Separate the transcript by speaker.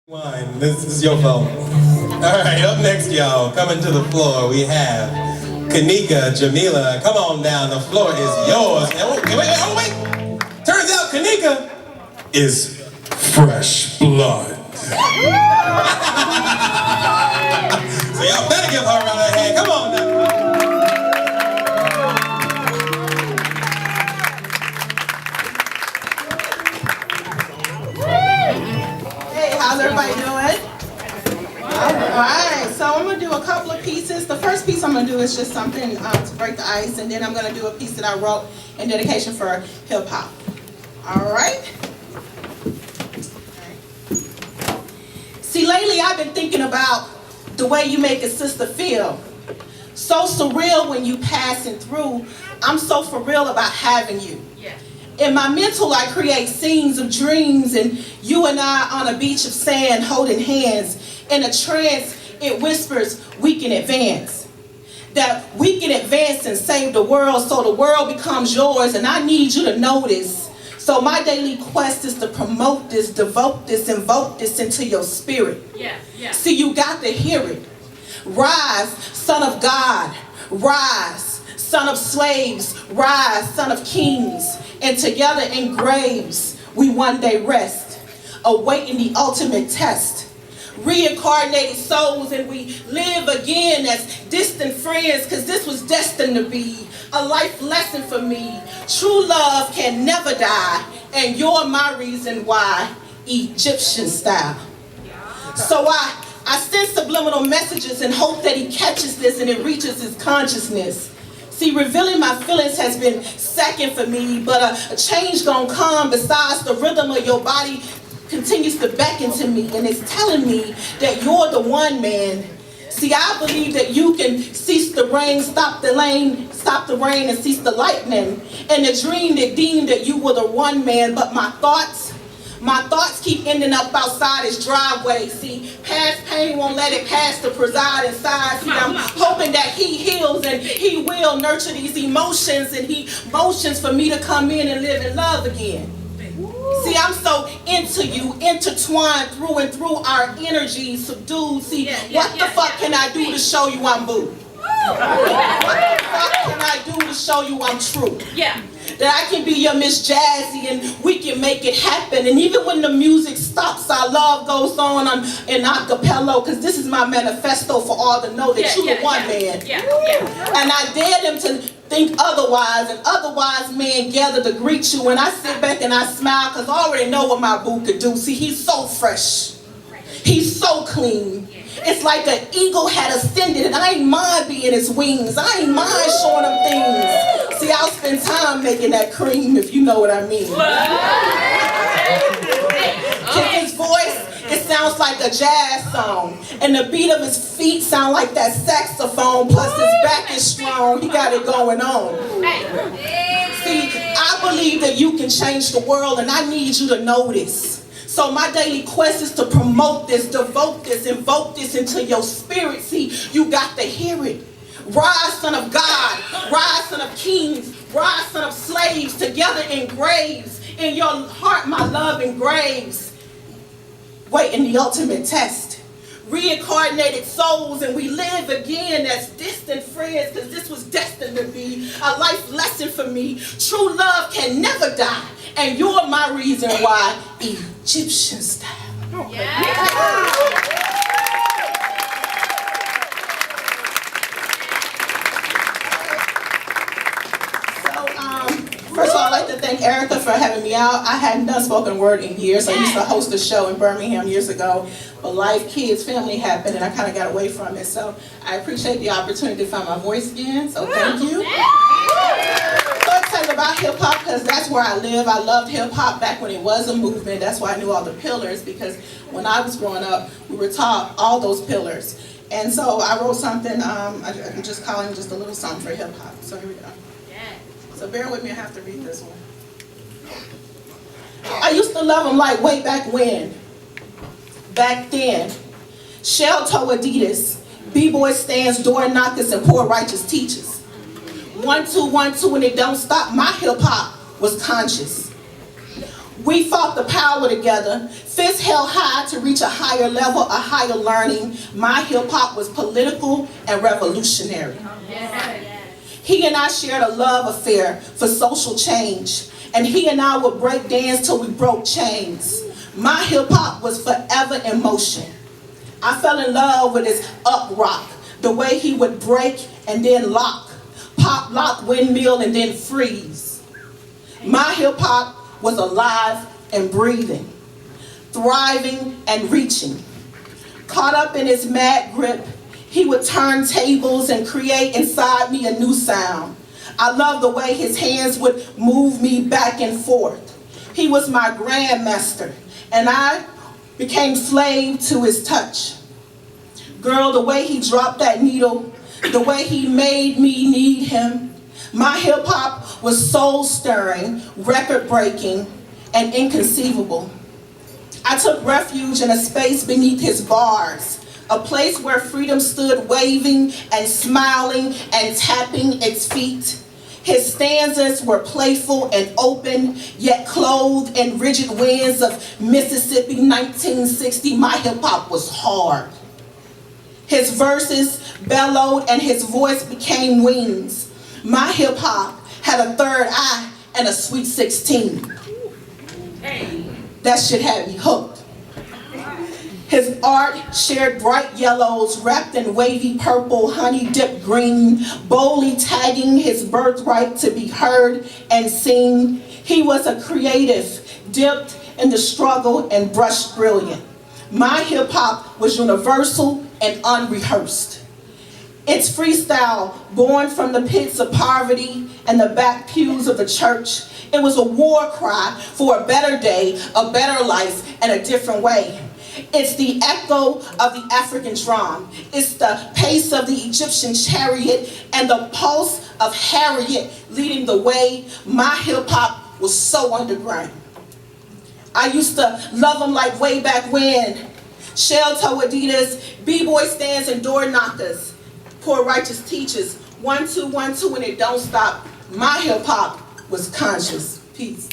Speaker 1: Wine, this is your fault. All right, up next, y'all, coming to the floor, we have Kanika Jahmila. Come on down, the floor is yours. And wait. Turns out Kanika is fresh blood. So y'all better give her a round of hand. Come on now.
Speaker 2: How's everybody doing? Alright, so I'm going to do a couple of pieces. The first piece I'm going to do is just something to break the ice, and then I'm going to do a piece that I wrote in dedication for hip-hop. Alright? See, lately I've been thinking about the way you make a sister feel. So surreal when you passing through. I'm so for real about having you. In my mental, I create scenes of dreams and you and I on a beach of sand holding hands. In a trance, it whispers, we can advance. That we can advance and save the world so the world becomes yours, and I need you to know this. So my daily quest is to promote this, devote this, invoke this into your spirit. See, you got to hear it. Rise, son of God, rise, son of slaves, rise, son of kings. And together in graves, we one day rest, awaiting the ultimate test. Reincarnated souls, and we live again as distant friends, because this was destined to be a life lesson for me. True love can never die, and you're my reason why, Egyptian style. So I send subliminal messages and hope that he catches this and it reaches his consciousness. See, revealing my feelings has been second for me, but a change gonna come besides the rhythm of your body continues to beckon to me, and it's telling me that you're the one, man. See, I believe that you can cease the rain, stop the rain, and cease the lightning. And the dream that deemed that you were the one, man, but my thoughts keep ending up outside his driveway. See, past pain won't let it pass to preside inside. See, I'm hoping that he heals and he will nurture these emotions, and he motions for me to come in and live in love again. See, I'm so into you, intertwined through and through, our energy subdued. See, what the fuck can I do to show you I'm boo? What the fuck can I do to show you I'm true? That I can be your Miss Jazzy and we can make it happen. And even when the music stops, our love goes on in acapella, because this is my manifesto for all to know that you're the one, man. And I dare them to think otherwise, and otherwise men gather to greet you. And I sit back and I smile, because I already know what my boo could do. See, he's so fresh. He's so clean. It's like an eagle had ascended, and I ain't mind being his wings. I ain't mind showing him things. See, I'll spend time making that cream, if you know what I mean. His voice, it sounds like a jazz song, and the beat of his feet sound like that saxophone, plus his back is strong. He got it going on. See, I believe that you can change the world, and I need you to know this. So my daily quest is to promote this, devote this, invoke this into your spirit. See, you got to hear it. Rise, son of God. Rise, son of kings. Rise, son of slaves. Together in graves. In your heart, my love engraves. Waiting the ultimate test. Reincarnated souls, and we live again as distant friends, because this was destined to be a life lesson for me. True love can never die, and you're my reason why, Egyptian style. First of all, I'd like to thank Erica for having me out. I hadn't done spoken word in years. I used to host a show in Birmingham years ago, but life, kids, family happened, and I kind of got away from it. So I appreciate the opportunity to find my voice again, so thank you. So excited about hip-hop, because that's where I live. I loved hip-hop back when it was a movement. That's why I knew all the pillars, because when I was growing up, we were taught all those pillars. And so I wrote something, I'm just calling just a little something for hip-hop. So here we go. So bear with me, I have to read this one. I used to love them like way back when. Back then. Shell toe Adidas, B-boy stands, door knockers, and poor righteous teachers. 1, 2, 1, 2, and it don't stop. My hip-hop was conscious. We fought the power together, fists held high to reach a higher level, a higher learning. My hip hop was political and revolutionary. He and I shared a love affair for social change, and he and I would break dance till we broke chains. My hip hop was forever in motion. I fell in love with his up rock, the way he would break and then lock, pop, lock, windmill, and then freeze. My hip hop was alive and breathing, thriving and reaching. Caught up in his mad grip, he would turn tables and create inside me a new sound. I loved the way his hands would move me back and forth. He was my grandmaster, and I became slave to his touch. Girl, the way he dropped that needle, the way he made me need him. My hip hop was soul stirring, record breaking, and inconceivable. I took refuge in a space beneath his bars, a place where freedom stood waving and smiling and tapping its feet. His stanzas were playful and open, yet clothed in rigid winds of Mississippi 1960. My hip hop was hard. His verses bellowed and his voice became wings. My hip hop had a third eye and a sweet 16. That shit had me hooked. His art shared bright yellows wrapped in wavy purple, honey-dipped green, boldly tagging his birthright to be heard and seen. He was a creative, dipped in the struggle and brushed brilliant. My hip-hop was universal and unrehearsed. It's freestyle, born from the pits of poverty and the back pews of the church. It was a war cry for a better day, a better life, and a different way. It's the echo of the African drum. It's the pace of the Egyptian chariot and the pulse of Harriet leading the way. My hip-hop was so underground. I used to love them like way back when. Shell-toe Adidas, b-boy stands and door knockers. Poor righteous teachers, 1, 2, 1, 2, and it don't stop. My hip-hop was conscious. Peace.